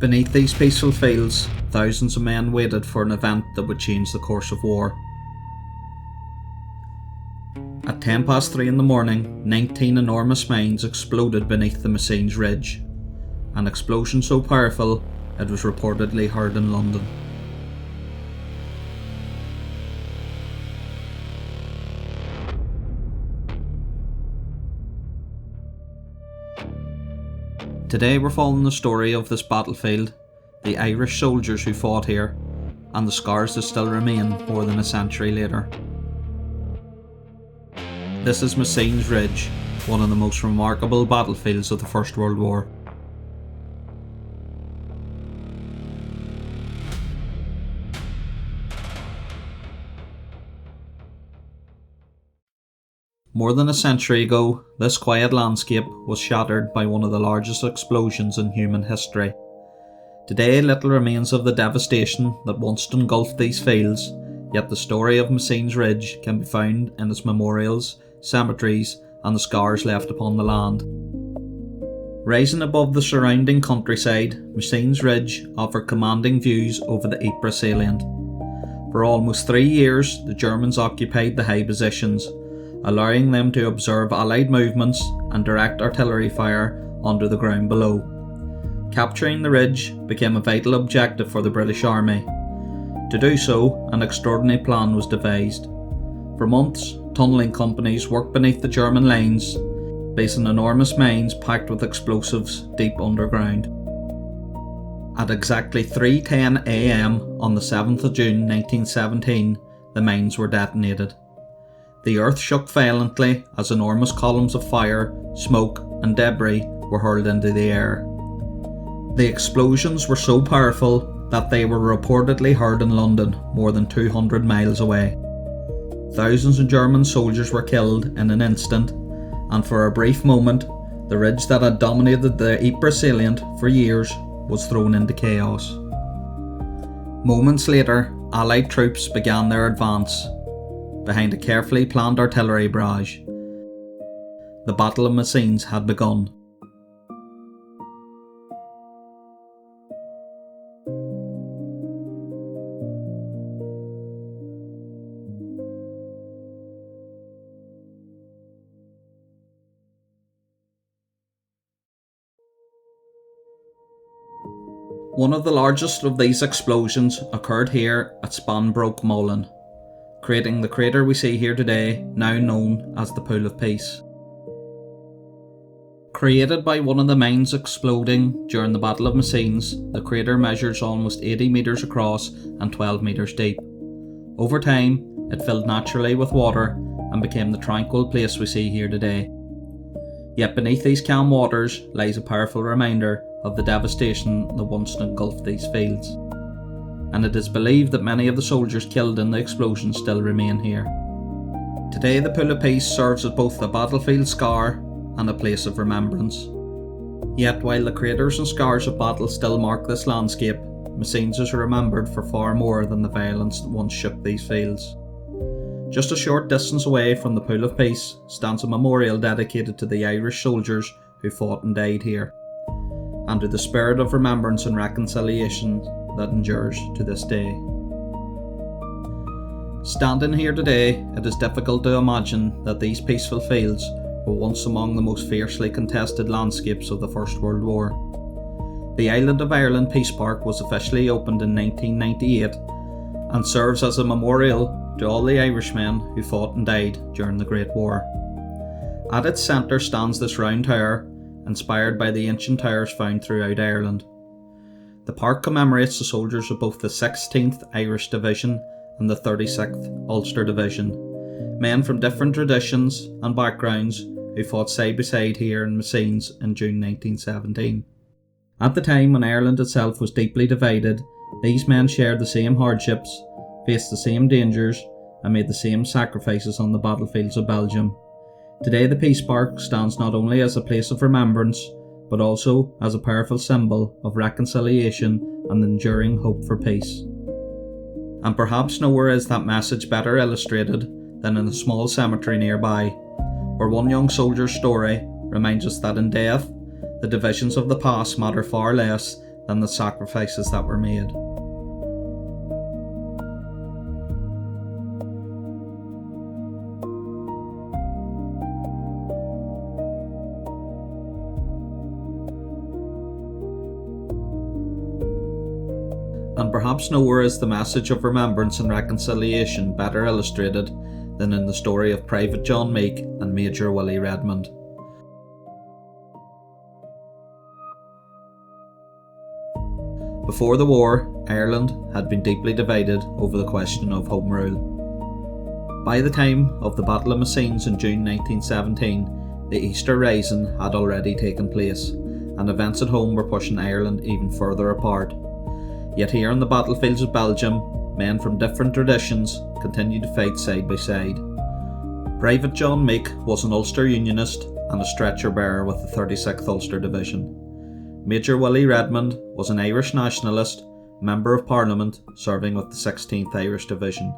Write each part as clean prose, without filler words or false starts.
Beneath these peaceful fields, thousands of men waited for an event that would change the course of war. At 3:10 in the morning, 19 enormous mines exploded beneath the Messines Ridge, an explosion so powerful it was reportedly heard in London. Today we're following the story of this battlefield, the Irish soldiers who fought here, and the scars that still remain more than a century later. This is Messines Ridge, one of the most remarkable battlefields of the First World War. More than a century ago, this quiet landscape was shattered by one of the largest explosions in human history. Today, little remains of the devastation that once engulfed these fields, yet the story of Messines Ridge can be found in its memorials, cemeteries, and the scars left upon the land. Rising above the surrounding countryside, Messines Ridge offered commanding views over the Ypres salient. For almost 3 years, the Germans occupied the high positions, allowing them to observe Allied movements and direct artillery fire under the ground below. Capturing the ridge became a vital objective for the British Army. To do so, an extraordinary plan was devised. For months, tunnelling companies worked beneath the German lines, placing enormous mines packed with explosives deep underground. At exactly 3:10 AM on the 7th of June 1917, the mines were detonated. The earth shook violently as enormous columns of fire, smoke and debris were hurled into the air. The explosions were so powerful that they were reportedly heard in London, more than 200 miles away. Thousands of German soldiers were killed in an instant, and for a brief moment, the ridge that had dominated the Ypres salient for years was thrown into chaos. Moments later, Allied troops began their advance, behind a carefully planned artillery barrage. The Battle of Messines had begun. One of the largest of these explosions occurred here at Spanbroek Molen, creating the crater we see here today, now known as the Pool of Peace. Created by one of the mines exploding during the Battle of Messines, the crater measures almost 80 metres across and 12 metres deep. Over time, it filled naturally with water and became the tranquil place we see here today. Yet beneath these calm waters lies a powerful reminder of the devastation that once engulfed these fields. And it is believed that many of the soldiers killed in the explosion still remain here. Today the Pool of Peace serves as both a battlefield scar and a place of remembrance. Yet while the craters and scars of battle still mark this landscape, Messines is remembered for far more than the violence that once shook these fields. Just a short distance away from the Pool of Peace stands a memorial dedicated to the Irish soldiers who fought and died here, and to the spirit of remembrance and reconciliation that endures to this day. Standing here today, it is difficult to imagine that these peaceful fields were once among the most fiercely contested landscapes of the First World War. The Island of Ireland Peace Park was officially opened in 1998 and serves as a memorial to all the Irishmen who fought and died during the Great War. At its centre stands this round tower, inspired by the ancient towers found throughout Ireland. The park commemorates the soldiers of both the 16th Irish Division and the 36th Ulster Division, men from different traditions and backgrounds who fought side by side here in Messines in June 1917. At the time when Ireland itself was deeply divided, these men shared the same hardships, faced the same dangers, and made the same sacrifices on the battlefields of Belgium. Today the Peace Park stands not only as a place of remembrance, but also as a powerful symbol of reconciliation and enduring hope for peace. And perhaps nowhere is that message better illustrated than in a small cemetery nearby, where one young soldier's story reminds us that in death, the divisions of the past matter far less than the sacrifices that were made. And perhaps nowhere is the message of remembrance and reconciliation better illustrated than in the story of Private John Meeke and Major Willie Redmond. Before the war, Ireland had been deeply divided over the question of Home Rule. By the time of the Battle of Messines in June 1917, the Easter Rising had already taken place, and events at home were pushing Ireland even further apart. Yet here on the battlefields of Belgium, men from different traditions continued to fight side by side. Private John Meeke was an Ulster Unionist and a stretcher bearer with the 36th Ulster Division. Major Willie Redmond was an Irish Nationalist, Member of Parliament, serving with the 16th Irish Division.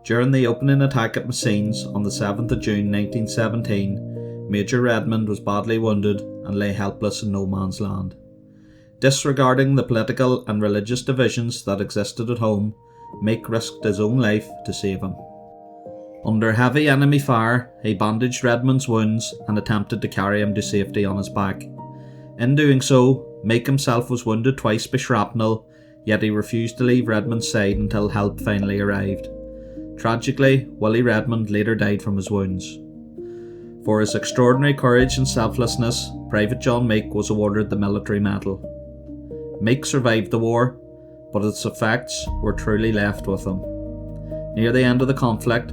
During the opening attack at Messines on the 7th of June 1917, Major Redmond was badly wounded and lay helpless in no man's land. Disregarding the political and religious divisions that existed at home, Meeke risked his own life to save him. Under heavy enemy fire, he bandaged Redmond's wounds and attempted to carry him to safety on his back. In doing so, Meeke himself was wounded twice by shrapnel, yet he refused to leave Redmond's side until help finally arrived. Tragically, Willie Redmond later died from his wounds. For his extraordinary courage and selflessness, Private John Meeke was awarded the Military Medal. Meeke survived the war, but its effects were truly left with him. Near the end of the conflict,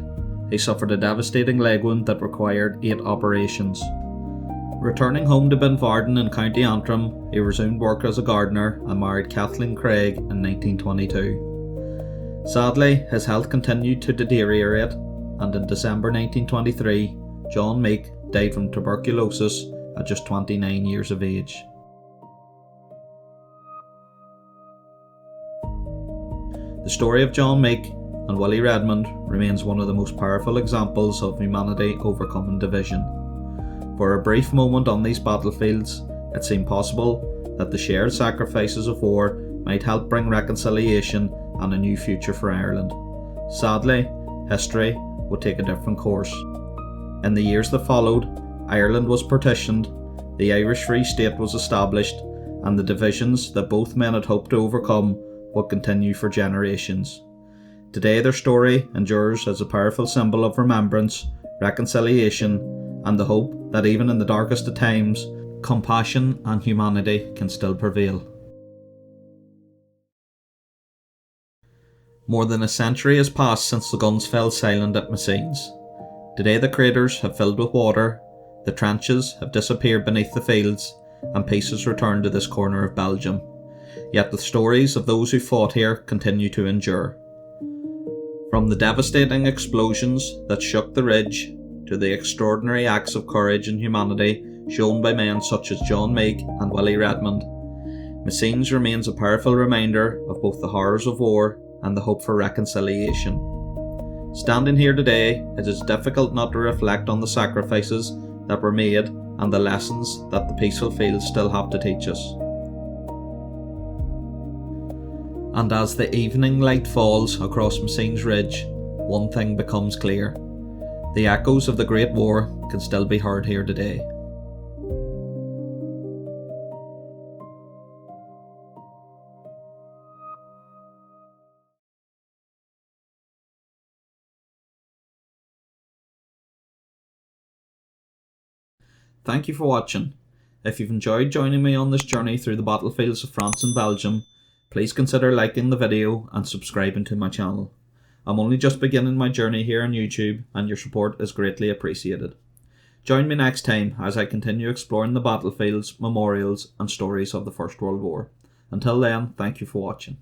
he suffered a devastating leg wound that required 8 operations. Returning home to Binvarden in County Antrim, he resumed work as a gardener and married Kathleen Craig in 1922. Sadly, his health continued to deteriorate, and in December 1923, John Meeke died from tuberculosis at just 29 years of age. The story of John Meeke and Willie Redmond remains one of the most powerful examples of humanity overcoming division. For a brief moment on these battlefields, it seemed possible that the shared sacrifices of war might help bring reconciliation and a new future for Ireland. Sadly, history would take a different course. In the years that followed, Ireland was partitioned, the Irish Free State was established, and the divisions that both men had hoped to overcome would continue for generations. Today their story endures as a powerful symbol of remembrance, reconciliation, and the hope that even in the darkest of times, compassion and humanity can still prevail. More than a century has passed since the guns fell silent at Messines. Today the craters have filled with water, the trenches have disappeared beneath the fields, and peace has returned to this corner of Belgium. Yet the stories of those who fought here continue to endure. From the devastating explosions that shook the ridge, to the extraordinary acts of courage and humanity shown by men such as John Meeke and Willie Redmond, Messines remains a powerful reminder of both the horrors of war and the hope for reconciliation. Standing here today, it is difficult not to reflect on the sacrifices that were made and the lessons that the peaceful fields still have to teach us. And as the evening light falls across Messines Ridge, one thing becomes clear. The echoes of the Great War can still be heard here today. Thank you for watching. If you've enjoyed joining me on this journey through the battlefields of France and Belgium, please consider liking the video and subscribing to my channel. I'm only just beginning my journey here on YouTube, and your support is greatly appreciated. Join me next time as I continue exploring the battlefields, memorials and stories of the First World War. Until then, thank you for watching.